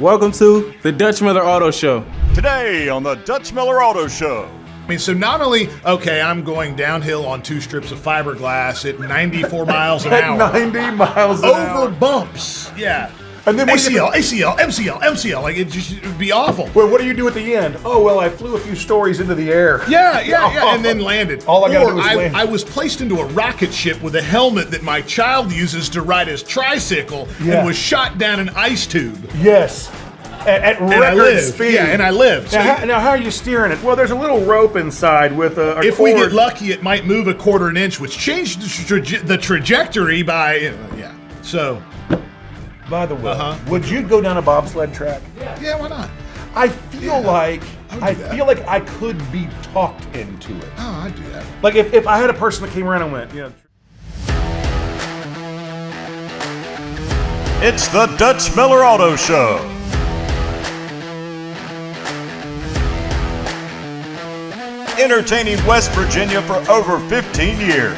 Welcome to the Dutch Miller Auto Show. Today on the Dutch Miller Auto Show. I mean, so not only, okay, I'm going downhill on 2 strips of fiberglass at 94 miles an hour. 90 miles an hour. Over bumps. Yeah. And then ACL, MCL. Like, it would be awful. Well, what do you do at the end? Oh, well, I flew a few stories into the air. Yeah, and then landed. All I gotta do is land. I was placed into a rocket ship with a helmet that my child uses to ride his tricycle and was shot down an ice tube. Yes. At record speed. Yeah, and I lived. Now, how are you steering it? Well, there's a little rope inside with a if cord. we get lucky, it might move a quarter an inch, which changed the trajectory by, So... By the way, would you go down a bobsled track? Yeah, why not? I feel like I could be talked into it. Oh, I'd do that. Like if I had a person that came around and went, It's the Dutch Miller Auto Show. Entertaining West Virginia for over 15 years.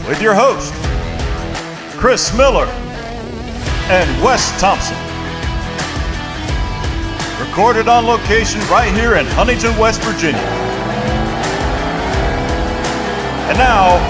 With your host, Chris Miller and Wes Thompson. Recorded on location right here in Huntington, West Virginia. And now,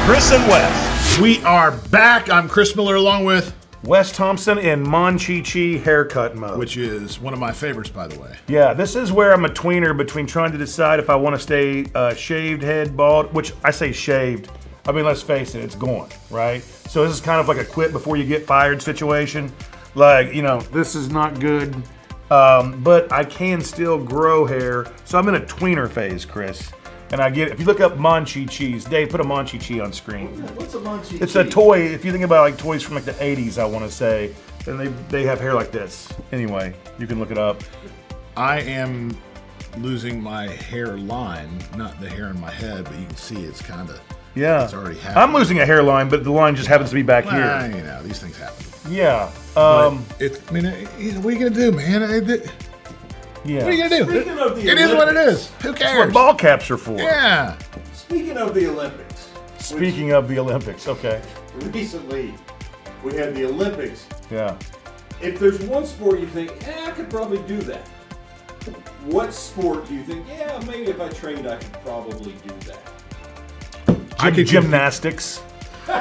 Chris and Wes. We are back. I'm Chris Miller along with... Wes Thompson in Monchichi haircut mode. Which is one of my favorites, by the way. Yeah, this is where I'm a tweener between trying to decide if I want to stay shaved head, bald, which I say shaved. I mean, let's face it, it's gone, right? So this is kind of like a quit before you get fired situation. Like, this is not good, but I can still grow hair. So I'm in a tweener phase, Chris. And if you look up Monchichis, Dave, put a Monchichi on screen. What's a Monchichi? It's a toy, if you think about like toys from like the 80s, I want to say, and they have hair like this. Anyway, you can look it up. I am losing my hairline, not the hair in my head, but you can see it's kind of... Yeah, it's already happened. I'm losing a hairline, but the line just happens to be back here. These things happen. Yeah. What are you gonna do, man? Yeah. What are you gonna do? Speaking of the It is what it is. Who That's cares? what ball caps are for. Yeah. Speaking of the Olympics. Speaking of the Olympics, okay. Recently, we had the Olympics. Yeah. If there's one sport you think, I could probably do that. What sport do you think, maybe if I trained, I could probably do that? Gymnastics. I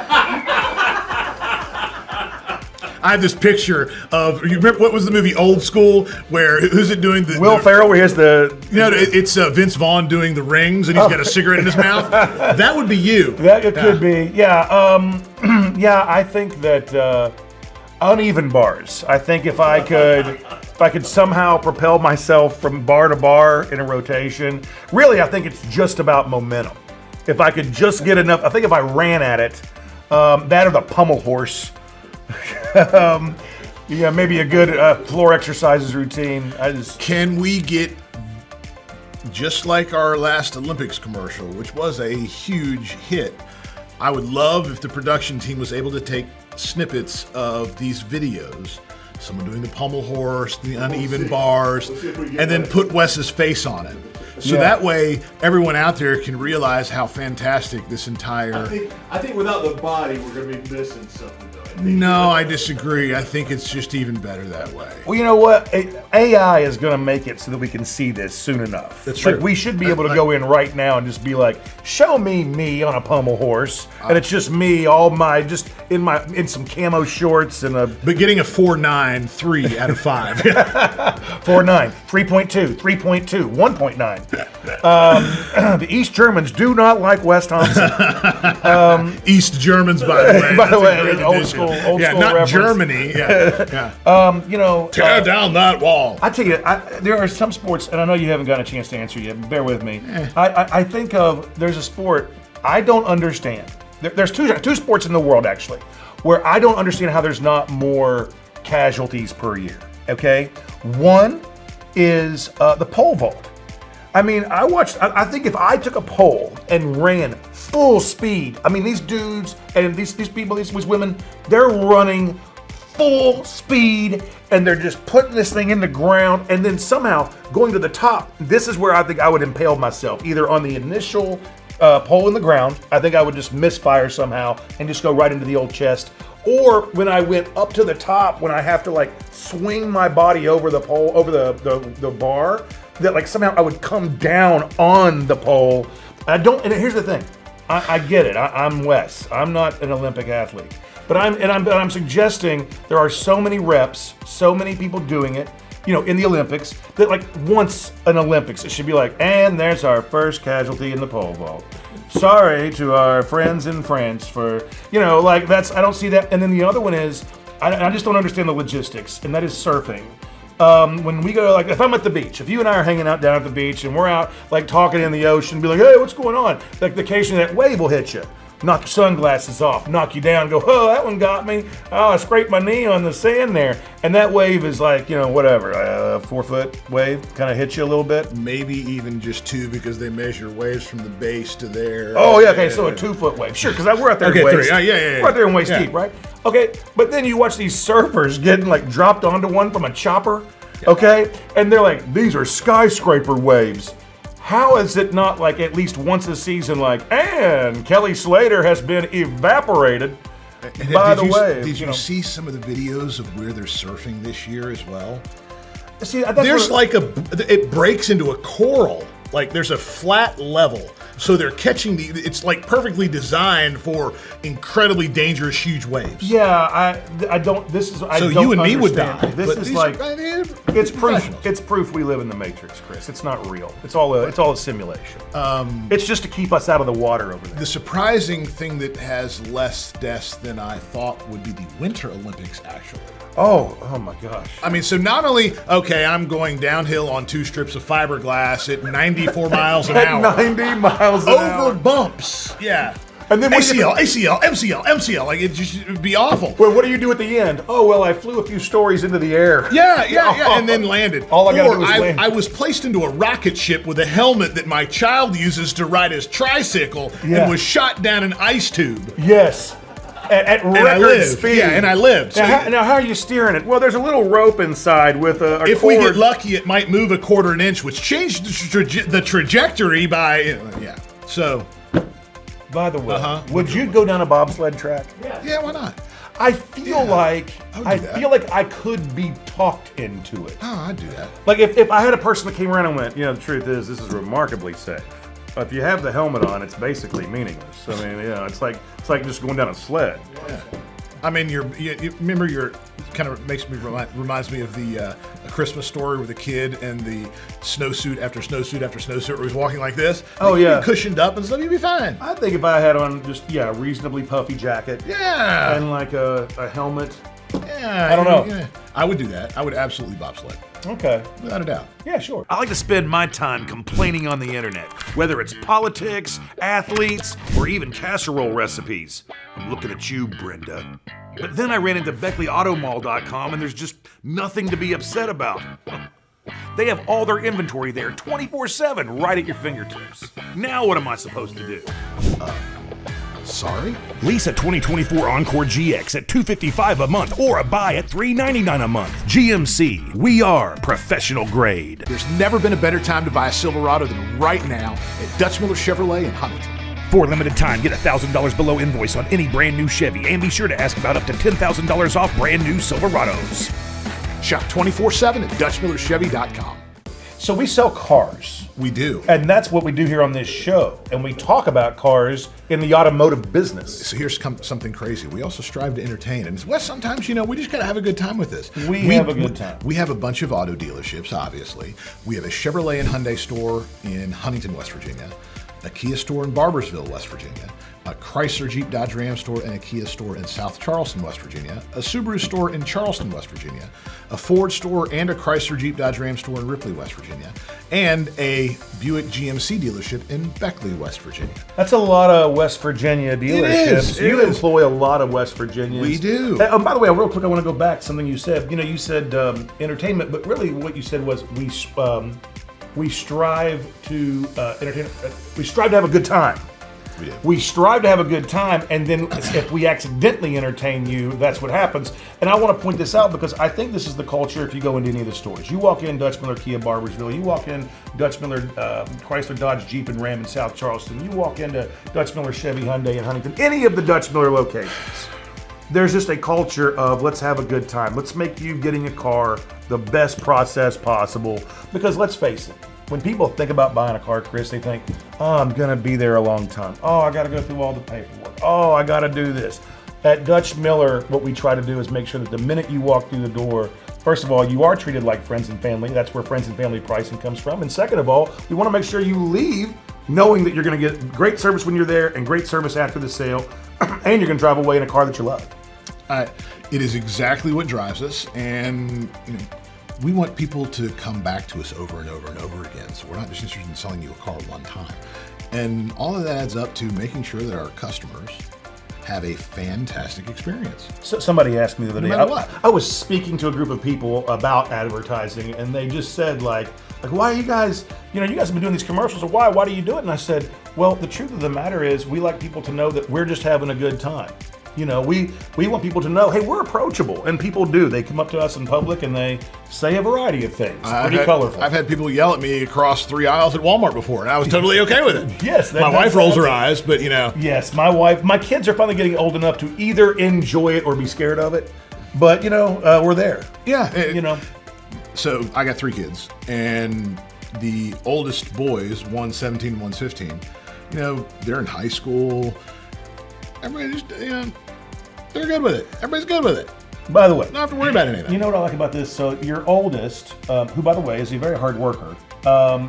have this picture of, you remember, what was the movie Old School, where, who's it doing? Will Ferrell, where he has the... it's Vince Vaughn doing the rings, and he's got a cigarette in his mouth. That would be you. That could be, yeah. I think that uneven bars. I think if I could somehow propel myself from bar to bar in a rotation, really, I think it's just about momentum. If I could just get enough, I think if I ran at it, that or the pommel horse. Maybe a good floor exercises routine. Can we get, just like our last Olympics commercial, which was a huge hit, I would love if the production team was able to take snippets of these videos, someone doing the pommel horse, the uneven bars, and then put Wes's face on it. So that way, everyone out there can realize how fantastic this entire... I think without the body, we're going to be missing something, though. No, I disagree. I think it's just even better that way. Well, you know what? AI is going to make it so that we can see this soon enough. That's true. Like, we should be able to go in right now and just be like, show me on a pommel horse, and it's just me, just in some camo shorts and a... But getting a 4.9, 3 out of 5. 4.9, 3.2, 3.2, 1.9. The East Germans do not like Wes Thompson. East Germans, by the way. By the way, old school not reference. Germany. Yeah. Tear down that wall. I tell you, there are some sports, and I know you haven't gotten a chance to answer yet. Bear with me. I think there's a sport I don't understand. There's two sports in the world actually, where I don't understand how there's not more casualties per year. Okay, one is the pole vault. I mean, I think if I took a pole and ran full speed, I mean, these dudes and these people, these women, they're running full speed and they're just putting this thing in the ground and then somehow going to the top. This is where I think I would impale myself, either on the initial pole in the ground. I think I would just misfire somehow and just go right into the old chest. Or when I went up to the top, when I have to like swing my body over the pole, over the bar, that like somehow I would come down on the pole. And here's the thing, I get it. I'm Wes. I'm not an Olympic athlete, but I'm suggesting there are so many reps, so many people doing it, in the Olympics, that like once an Olympics, it should be like, and there's our first casualty in the pole vault. Sorry to our friends in France for, like I don't see that. And then the other one is, I just don't understand the logistics, and that is surfing. When we go, like if I'm at the beach, if you and I are hanging out down at the beach and we're out like talking in the ocean, be like, hey, what's going on? Like occasionally that wave will hit you, knock your sunglasses off, knock you down, go, oh, that one got me. Oh, I scraped my knee on the sand there. And that wave is like, whatever, a 4-foot wave, kind of hits you a little bit. Maybe even just 2 because they measure waves from the base to there. Oh, yeah, okay, so a 2-foot wave. Sure, because we're out there in waist. 3. Yeah. We're out there in waist deep, right? Okay, but then you watch these surfers getting like dropped onto one from a chopper, okay? And they're like, these are skyscraper waves. How is it not like at least once a season, like, and Kelly Slater has been evaporated by the wave? Did you see some of the videos of where they're surfing this year as well? See, There's it breaks into a coral. Like there's a flat level. So they're catching it's like perfectly designed for incredibly dangerous, huge waves. Yeah, I don't. This is. I so don't you and me would understand. die. This is like it's proof. It's proof we live in the Matrix, Chris. It's not real. It's all a simulation. It's just to keep us out of the water over there. The surprising thing that has less deaths than I thought would be the Winter Olympics, actually. Oh my gosh. I mean, so not only, I'm going downhill on 2 strips of fiberglass at 94 miles an hour. 90 miles an hour. Over bumps. Yeah. And then ACL, MCL. Like, it would be awful. Well, what do you do at the end? Oh, well, I flew a few stories into the air. Yeah, and then landed. All I got to do was land. I was placed into a rocket ship with a helmet that my child uses to ride his tricycle and was shot down an ice tube. Yes. At record speed. Yeah, and I lived. Now, how are you steering it? Well, there's a little rope inside with a if cord. we get lucky, it might move a 1/4 inch, which changed the trajectory by, So. By the way, would you go down a bobsled track? Yeah, why not? I feel like I could be talked into it. Oh, I'd do that. Like if I had a person that came around and went, the truth is this is remarkably safe. If you have the helmet on, it's basically meaningless. I mean, it's like just going down a sled. Yeah. I mean, you remember your kind of reminds me of the A Christmas Story with the kid and the snowsuit after snowsuit after snowsuit where he's walking like this. Oh, yeah. Cushioned up and stuff, you'd be fine. I think if I had on just a reasonably puffy jacket. Yeah. And like a helmet. Yeah. I don't know. Yeah. I would do that. I would absolutely bobsled. Okay. Without a doubt. Yeah, sure. I like to spend my time complaining on the internet, whether it's politics, athletes, or even casserole recipes. I'm looking at you, Brenda. But then I ran into BeckleyAutomall.com and there's just nothing to be upset about. They have all their inventory there 24/7 right at your fingertips. Now what am I supposed to do? Sorry? Lease a 2024 Encore GX at $255 a month or a buy at $399 a month. GMC, we are professional grade. There's never been a better time to buy a Silverado than right now at Dutch Miller Chevrolet in Huntington. For a limited time, get $1,000 below invoice on any brand new Chevy and be sure to ask about up to $10,000 off brand new Silverados. Shop 24/7 at DutchMillerChevy.com. So we sell cars. We do. And that's what we do here on this show. And we talk about cars in the automotive business. So here's something crazy. We also strive to entertain. And Wes, sometimes, we just got to have a good time with this. We have a good time. We have a bunch of auto dealerships, obviously. We have a Chevrolet and Hyundai store in Huntington, West Virginia, a Kia store in Barbersville, West Virginia, a Chrysler Jeep Dodge Ram store and a Kia store in South Charleston, West Virginia, a Subaru store in Charleston, West Virginia, a Ford store and a Chrysler Jeep Dodge Ram store in Ripley, West Virginia, and a Buick GMC dealership in Beckley, West Virginia. That's a lot of West Virginia dealerships. It You is. employ a lot of West Virginians. We do. By the way, real quick, I want to go back to something you said. You said entertainment, but really what you said was we strive to entertain. We strive to have a good time. We do. We strive to have a good time, and then if we accidentally entertain you, that's what happens. And I want to point this out because I think this is the culture if you go into any of the stores. You walk in Dutch Miller Kia Barbersville, you walk in Dutch Miller Chrysler Dodge Jeep and Ram in South Charleston, you walk into Dutch Miller Chevy Hyundai in Huntington, any of the Dutch Miller locations. There's just a culture of let's have a good time. Let's make you getting a car the best process possible. Because let's face it, when people think about buying a car, Chris, they think, oh, I'm gonna be there a long time. Oh, I gotta go through all the paperwork. Oh, I gotta do this. At Dutch Miller, what we try to do is make sure that the minute you walk through the door, first of all, you are treated like friends and family. That's where friends and family pricing comes from. And second of all, we wanna make sure you leave knowing that you're gonna get great service when you're there and great service after the sale, and you're gonna drive away in a car that you love. It is exactly what drives us, and we want people to come back to us over and over and over again. So we're not just interested in selling you a car one time. And all of that adds up to making sure that our customers have a fantastic experience. So somebody asked me the other day, matter what. I was speaking to a group of people about advertising, and they just said like why are you guys, you guys have been doing these commercials, or why do you do it? And I said, well, the truth of the matter is we like people to know that we're just having a good time. We want people to know, hey, we're approachable, and people do. They come up to us in public and they say a variety of things. Pretty colorful. I've had people yell at me across 3 aisles at Walmart before, and I was totally okay with it. Yes, my wife rolls her eyes, but Yes, my kids are finally getting old enough to either enjoy it or be scared of it. But we're there. Yeah, So I got 3 kids, and the oldest boys, one's 17 and one's 15. They're in high school. Everybody just, they're good with it. Everybody's good with it. By the way, Don't have to worry about anything. You know what I like about this? So your oldest, who by the way is a very hard worker,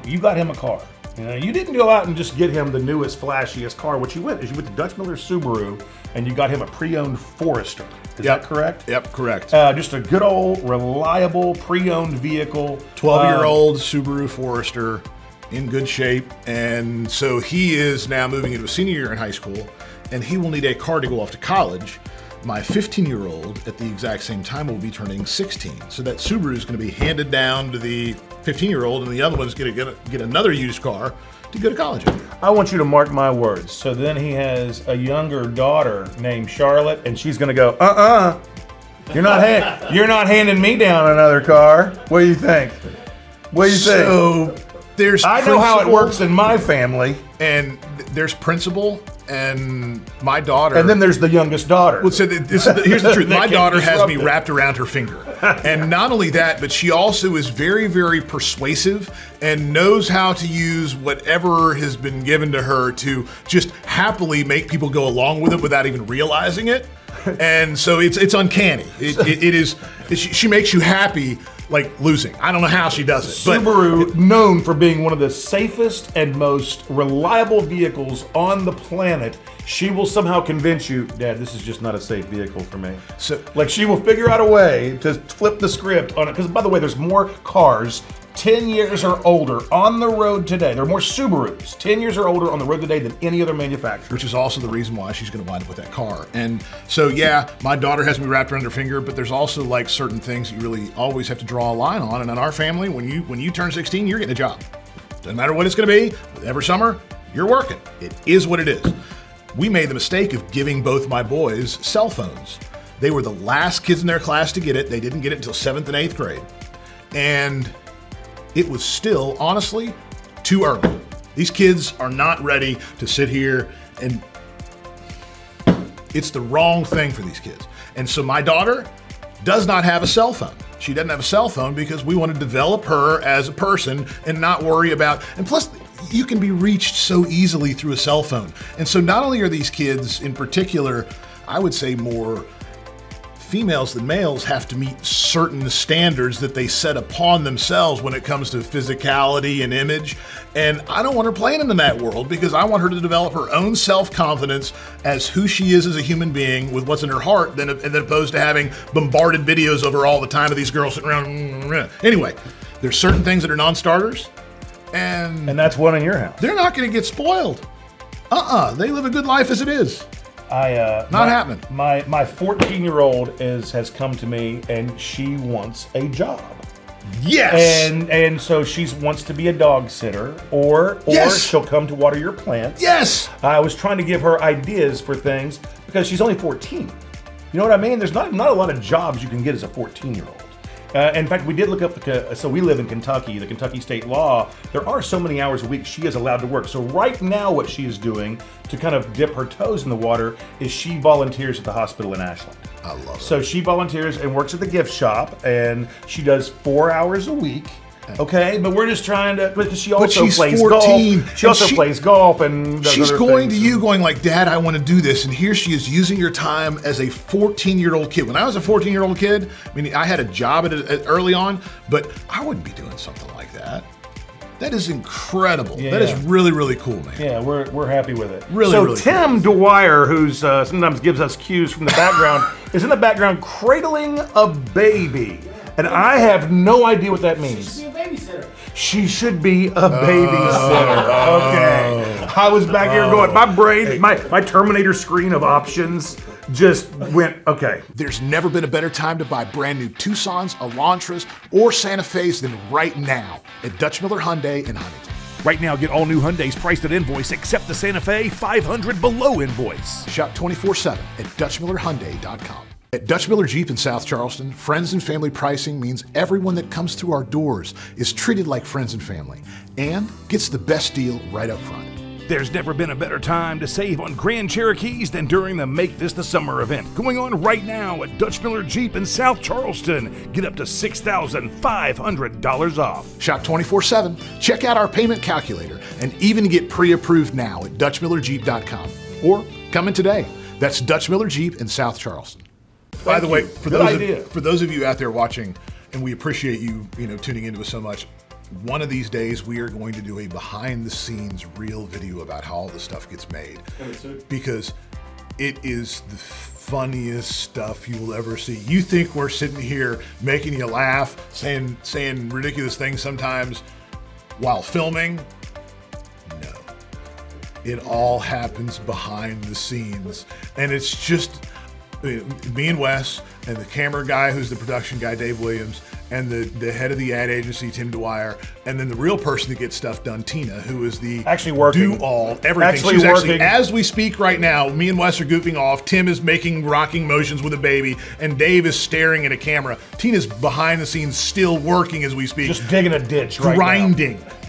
you got him a car. You didn't go out and just get him the newest, flashiest car. What you went is you went to Dutch Miller Subaru and you got him a pre-owned Forester. Is that correct? Yep, correct. Just a good old, reliable, pre-owned vehicle. 12-year-old Subaru Forester in good shape. And so he is now moving into a senior year in high school, and he will need a car to go off to college. My 15-year-old at the exact same time will be turning 16. So that Subaru is going to be handed down to the 15-year-old, and the other one's going to get another used car to go to college in. I want you to mark my words. So then he has a younger daughter named Charlotte, and she's going to go, you're not handing me down another car. What do you think? What do you think? So there's I know how it works in my family. And there's principle, and my daughter. And then there's the youngest daughter. Well, so here's the truth. My daughter has me disruptive. wrapped around her finger. And not only that, but she also is very, very persuasive and knows how to use whatever has been given to her to just happily make people go along with it without even realizing it. And so it's uncanny. It is. She makes you happy like losing. I don't know how she does it. Subaru, known for being one of the safest and most reliable vehicles on the planet, she will somehow convince you, Dad, this is just not a safe vehicle for me. So, she will figure out a way to flip the script on it. Because, by the way, there's more cars 10 years or older on the road today. There are more Subarus 10 years or older on the road today than any other manufacturer. which is also the reason why she's going to wind up with that car. And so, yeah, my daughter has me wrapped around her finger, but there's also like certain things you really always have to draw a line on. And in our family, when you turn 16, you're getting a job. Doesn't matter what it's going to be. Every summer, you're working. It is what it is. We made the mistake of giving both my boys cell phones. They were the last kids in their class to get it. They didn't get it until 7th and 8th grade. And it was still, honestly, too early. These kids are not ready to sit here, and it's the wrong thing for these kids. And so my daughter does not have a cell phone. She doesn't have a cell phone because we want to develop her as a person and not worry about, and plus you can be reached so easily through a cell phone. And so not only are these kids in particular, I would say more females than males have to meet certain standards that they set upon themselves when it comes to physicality and image. And I don't want her playing in that world because I want her to develop her own self-confidence as who she is as a human being with what's in her heart than opposed to having bombarded videos of her all the time of these girls sitting around. Anyway, there's certain things that are non-starters, and that's one in your house. They're not going to get spoiled. They live a good life as it is. Not happening. My 14-year-old has come to me and she wants a job. Yes. And so she wants to be a dog sitter, or Yes. she'll come to water your plants. Yes. I was trying to give her ideas for things because she's only 14. You know what I mean? There's not a lot of jobs you can get as a 14-year-old. In fact, we did look up so we live in Kentucky, the Kentucky state law. There are so many hours a week she is allowed to work. So right now what she is doing to kind of dip her toes in the water is she volunteers at the hospital in Ashland. I love it. So she volunteers and works at the gift shop, and she does 4 hours a week. Okay, but we're just trying to. Because she also she's plays 14, golf. She also plays golf and does she's other going things. to you, going like, "Dad, I want to do this," and here she is using your time as a 14-year-old kid. When I was a 14-year-old kid, I mean, I had a job early on, but I wouldn't be doing something like that. That is incredible. Yeah. That is really, really cool, man. Yeah, we're happy with it. Really, so really Tim Dwyer, who's sometimes gives us cues from the background, is in the background cradling a baby. And I have no idea what that means. She should be a babysitter. She should be a babysitter. Okay. I was back here going, my brain, my Terminator screen of options just went, okay. There's never been a better time to buy brand new Tucsons, Elantras, or Santa Fe's than right now at Dutch Miller Hyundai in Huntington. Right now, get all new Hyundais priced at invoice except the Santa Fe 500 below invoice. Shop 24/7 at DutchMillerHyundai.com. At Dutch Miller Jeep in South Charleston, friends and family pricing means everyone that comes through our doors is treated like friends and family and gets the best deal right up front. There's never been a better time to save on Grand Cherokees than during the Make This the Summer event going on right now at Dutch Miller Jeep in South Charleston. Get up to $6,500 off. Shop 24/7, check out our payment calculator, and even get pre-approved now at DutchMillerJeep.com. Or come in today. That's Dutch Miller Jeep in South Charleston. By the way, you. for Good idea. those of you out there watching, and we appreciate you tuning into us so much. One of these days, we are going to do a behind-the-scenes real video about how all this stuff gets made, because it is the funniest stuff you will ever see. You think we're sitting here making you laugh, saying ridiculous things sometimes while filming? No, it all happens behind the scenes, and it's just me and Wes and the camera guy who's the production guy, Dave Williams, and the head of the ad agency, Tim Dwyer, and then the real person that gets stuff done, Tina, who is the Actually working. do all everything. Actually She's working. as we speak right now, me and Wes are goofing off. Tim is making rocking motions with a baby, and Dave is staring at a camera. Tina's behind the scenes still working as we speak. Just digging a ditch right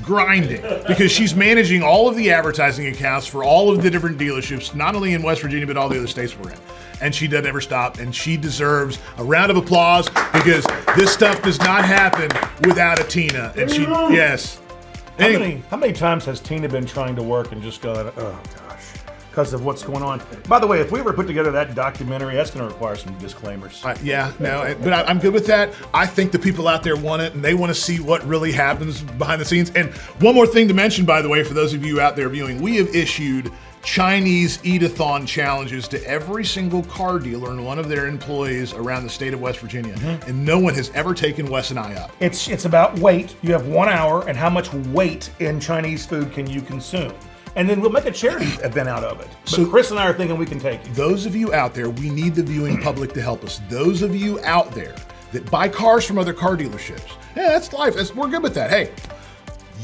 grinding, because she's managing all of the advertising accounts for all of the different dealerships, not only in West Virginia, but all the other states we're in. And she doesn't ever stop, and she deserves a round of applause, because this stuff does not happen without a Tina. And she, yes. Anyway, How many times has Tina been trying to work and just gone, oh gosh, because of what's going on? By the way, if we ever put together that documentary, that's going to require some disclaimers. but I'm good with that. I think the people out there want it, and they want to see what really happens behind the scenes. And one more thing to mention, by the way, for those of you out there viewing, we have issued Chinese eat-a-thon challenges to every single car dealer and one of their employees around the state of West Virginia, and no one has ever taken Wes and I up. It's about weight. You have 1 hour, and how much weight in Chinese food can you consume? And then we'll make a charity event out of it. But So- Chris and I are thinking we can take you. Those of you out there, we need the viewing public to help us. Those of you out there that buy cars from other car dealerships, yeah, that's life. We're good with that. Hey,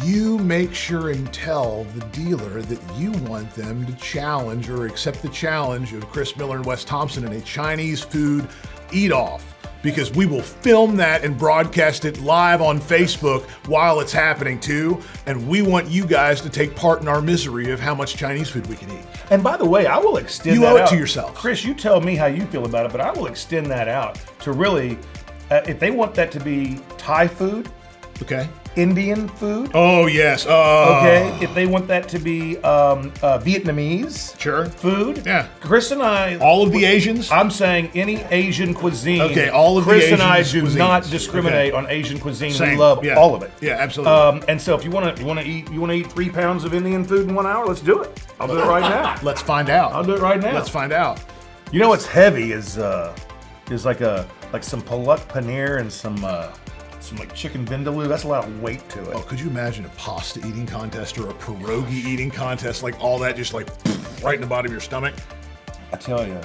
you make sure and tell the dealer that you want them to challenge or accept the challenge of Chris Miller and Wes Thompson in a Chinese food eat-off, because we will film that and broadcast it live on Facebook while it's happening too, and we want you guys to take part in our misery of how much Chinese food we can eat. And by the way, I will extend You that owe it out. to yourself. Chris, you tell me how you feel about it, but I will extend that out to really, if they want that to be Thai food, Okay? Indian food, Oh, yes. okay, if they want that to be Vietnamese Sure. food, Yeah. Chris and I, All of the Asians? I'm saying any Asian cuisine. Okay, all of the Chris and I Asian do not cuisines. discriminate Okay. on Asian cuisine. We Same. love Yeah. all of it. Yeah, absolutely. And so if you want to eat 3 pounds of Indian food in 1 hour, let's do it. I'll do it right now. Let's find out. I'll do it right now. Let's find out. You know what's heavy is like some palak paneer and some like chicken vindaloo. That's a lot of weight to it. Oh, could you imagine a pasta eating contest or a pierogi eating contest? Like all that just like right in the bottom of your stomach? I tell you.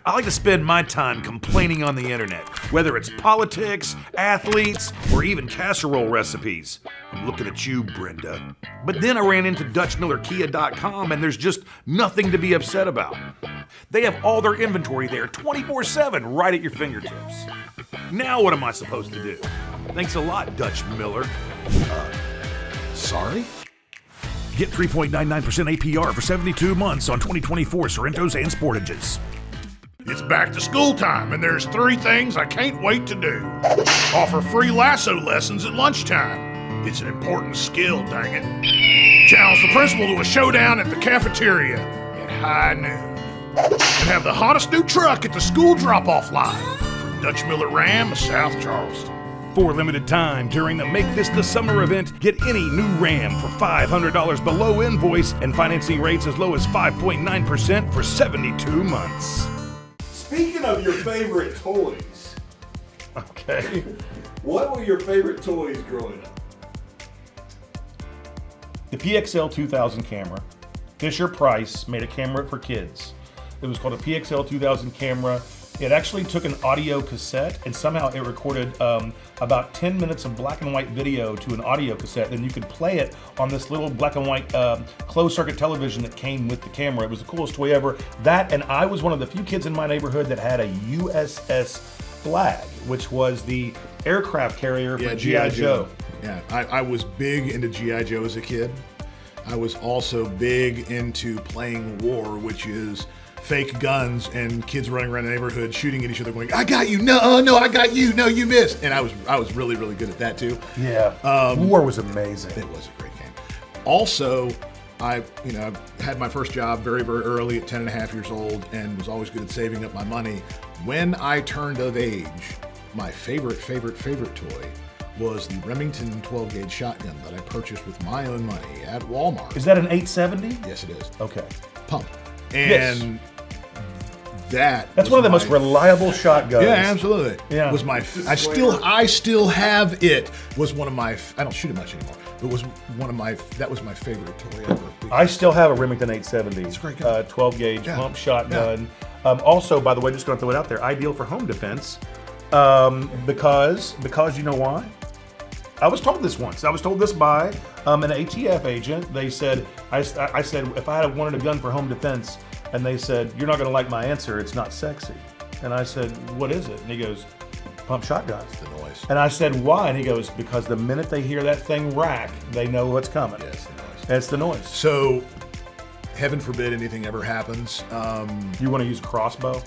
I like to spend my time complaining on the internet, whether it's politics, athletes, or even casserole recipes. I'm looking at you, Brenda. But then I ran into DutchMillerKia.com and there's just nothing to be upset about. They have all their inventory there 24/7 right at your fingertips. Now what am I supposed to do? Thanks a lot, Dutch Miller. Sorry? Get 3.99% APR for 72 months on 2024 Sorrentos and Sportages. It's back to school time, and there's 3 things I can't wait to do. Offer free lasso lessons at lunchtime. It's an important skill, dang it. Challenge the principal to a showdown at the cafeteria at high noon. And have the hottest new truck at the school drop-off line from Dutch Miller Ram of South Charleston. For a limited time during the Make This the Summer event, get any new Ram for $500 below invoice and financing rates as low as 5.9% for 72 months. Speaking of your favorite toys, Okay. what were your favorite toys growing up? The PXL 2000 camera. Fisher Price made a camera for kids. It was called a PXL 2000 camera. It actually took an audio cassette and somehow it recorded about 10 minutes of black and white video to an audio cassette. Then you could play it on this little black and white closed circuit television that came with the camera. It was the coolest toy ever. That, and I was one of the few kids in my neighborhood that had a USS Flag, which was the aircraft carrier for G.I. Joe. Yeah, I was big into G.I. Joe as a kid. I was also big into playing war, which is fake guns and kids running around the neighborhood shooting at each other going, I got you, no, I got you, no, you missed. And I was really, really good at that too. Yeah, War was amazing. It was a great game. Also, I had my first job very, very early at 10 and a half years old and was always good at saving up my money. When I turned of age, my favorite toy was the Remington 12 gauge shotgun that I purchased with my own money at Walmart. Is that an 870? Yes, it is. Okay. Pump. And that's one of the most reliable shotguns. Yeah, absolutely. Yeah. Was my I still have it. Was one of my I don't shoot it much anymore. But was one of my that was my favorite toy ever. I still have a Remington 870. It's a great gun. 12 gauge pump shotgun. Also, by the way, just going to throw it out there, ideal for home defense. Because you know why? I was told this once. I was told this by an ATF agent. They said, I said, if I had wanted a gun for home defense, and they said, you're not going to like my answer, it's not sexy. And I said, what is it? And he goes, pump shotguns. The noise. And I said, why? And he goes, because the minute they hear that thing rack, they know what's coming. Yeah, it's the noise. It's the noise. So, heaven forbid anything ever happens. You want to use a crossbow?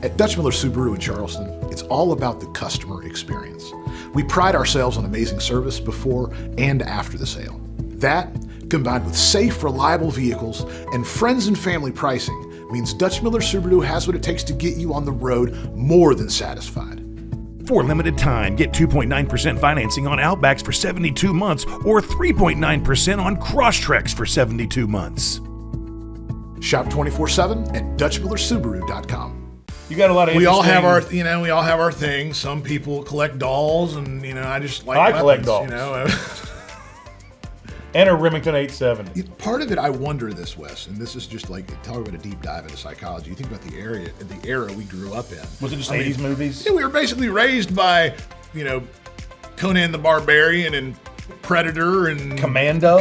At Dutch Miller Subaru in Charleston, it's all about the customer experience. We pride ourselves on amazing service before and after the sale. That, combined with safe, reliable vehicles and friends and family pricing, means Dutch Miller Subaru has what it takes to get you on the road more than satisfied. For a limited time, get 2.9% financing on Outbacks for 72 months or 3.9% on Crosstreks for 72 months. Shop 24/7 at DutchMillerSubaru.com. You got a lot of we all interesting- have our things. Some people collect dolls, and I just like I weapons, collect dolls. And a Remington 870. Part of it, I wonder this, Wes, and this is just like talk about a deep dive into psychology. You think about the era we grew up in. Was it just 80s movies? Yeah, we were basically raised by, Conan the Barbarian and Predator and Commando.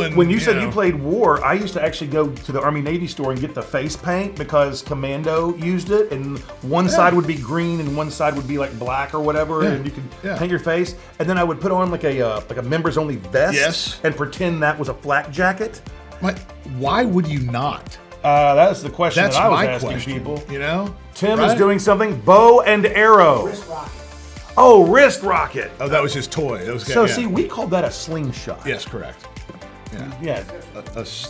And When you said you played war, I used to actually go to the Army-Navy store and get the face paint because Commando used it, and one side would be green and one side would be like black or whatever, and you could paint your face. And then I would put on like a members-only vest, and pretend that was a flak jacket. Why would you not? That's the question That's that I was my asking question. people. Tim Right? is doing something. Bow and arrow. Wrist rocket. Oh, wrist rocket. Oh, that was his toy. That was So see, we called that a slingshot. Yes, correct. Yeah.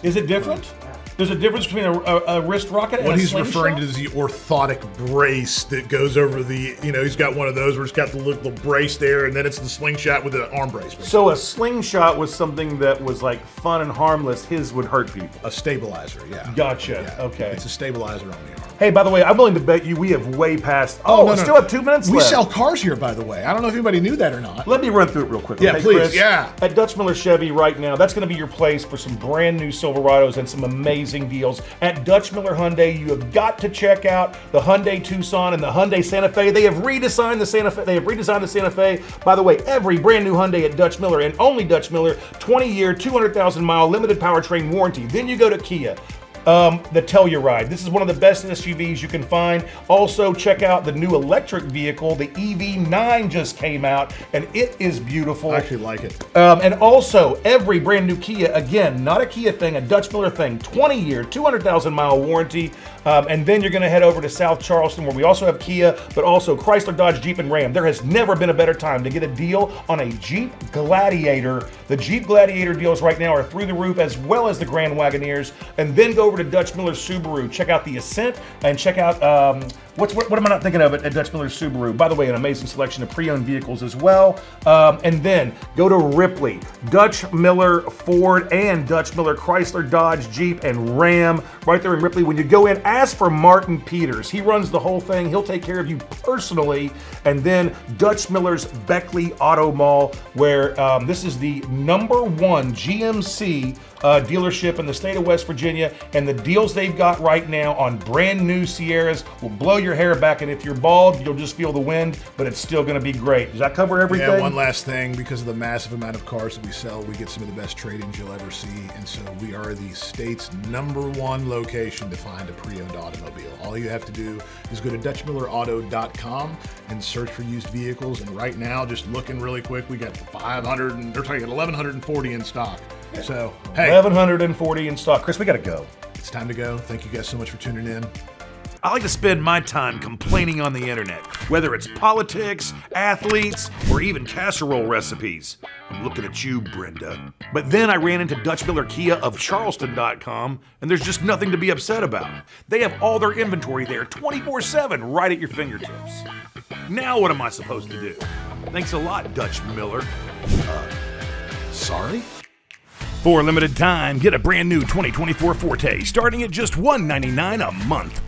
Is it different? There's a difference between a wrist rocket and What a he's slingshot? referring to is the orthotic brace that goes over the, he's got one of those where it's got the little brace there, and then it's the slingshot with the arm brace. Basically. So a slingshot was something that was like fun and harmless. His would hurt people. A stabilizer, yeah. Gotcha. Yeah. Okay. It's a stabilizer on the arm. Hey, by the way, I'm willing to bet you we have way past. Still have 2 minutes We left. sell cars here, by the way. I don't know if anybody knew that or not. Let me run through it real quick. Yeah, okay, please, Chris? yeah. At Dutch Miller Chevy right now, that's going to be your place for some brand new Silverados and some amazing amazing deals. At Dutch Miller Hyundai, you have got to check out the Hyundai Tucson and the Hyundai Santa Fe. They have redesigned the Santa Fe. By the way, every brand new Hyundai at Dutch Miller and only Dutch Miller, 20-year, 200,000-mile limited powertrain warranty. Then you go to Kia. The Telluride. This is one of the best SUVs you can find. Also, check out the new electric vehicle. The EV9 just came out, and it is beautiful. I actually like it. And also, every brand new Kia, again, not a Kia thing, a Dutch Miller thing, 20-year, 200,000-mile warranty. And then you're going to head over to South Charleston, where we also have Kia, but also Chrysler, Dodge, Jeep, and Ram. There has never been a better time to get a deal on a Jeep Gladiator. The Jeep Gladiator deals right now are through the roof, as well as the Grand Wagoneers. And then go over to Dutch Miller Subaru. Check out the Ascent, and check out what am I not thinking of at Dutch Miller Subaru? By the way, an amazing selection of pre-owned vehicles as well. And then go to Ripley, Dutch Miller Ford, and Dutch Miller Chrysler, Dodge, Jeep, and Ram right there in Ripley. When you go in, ask for Martin Peters. He runs the whole thing. He'll take care of you personally. And then Dutch Miller's Beckley Auto Mall, where this is the #1 GMC dealership in the state of West Virginia, and the deals they've got right now on brand new Sierras will blow your hair back, and if you're bald, you'll just feel the wind, but it's still going to be great. Does that cover everything? Yeah, one last thing. Because of the massive amount of cars that we sell, we get some of the best trade-ins you'll ever see, and so we are the state's #1 location to find a pre-owned automobile. All you have to do is go to DutchMillerAuto.com and search for used vehicles, and right now, just looking really quick, we got 1,140 in stock. So, hey. 1,140 in stock. Chris, we got to go. It's time to go. Thank you guys so much for tuning in. I like to spend my time complaining on the internet, whether it's politics, athletes, or even casserole recipes. I'm looking at you, Brenda. But then I ran into Dutch Miller Kia of Charleston.com, and there's just nothing to be upset about. They have all their inventory there 24/7 right at your fingertips. Now what am I supposed to do? Thanks a lot, Dutch Miller. Sorry? For a limited time, get a brand new 2024 Forte starting at just $199 a month.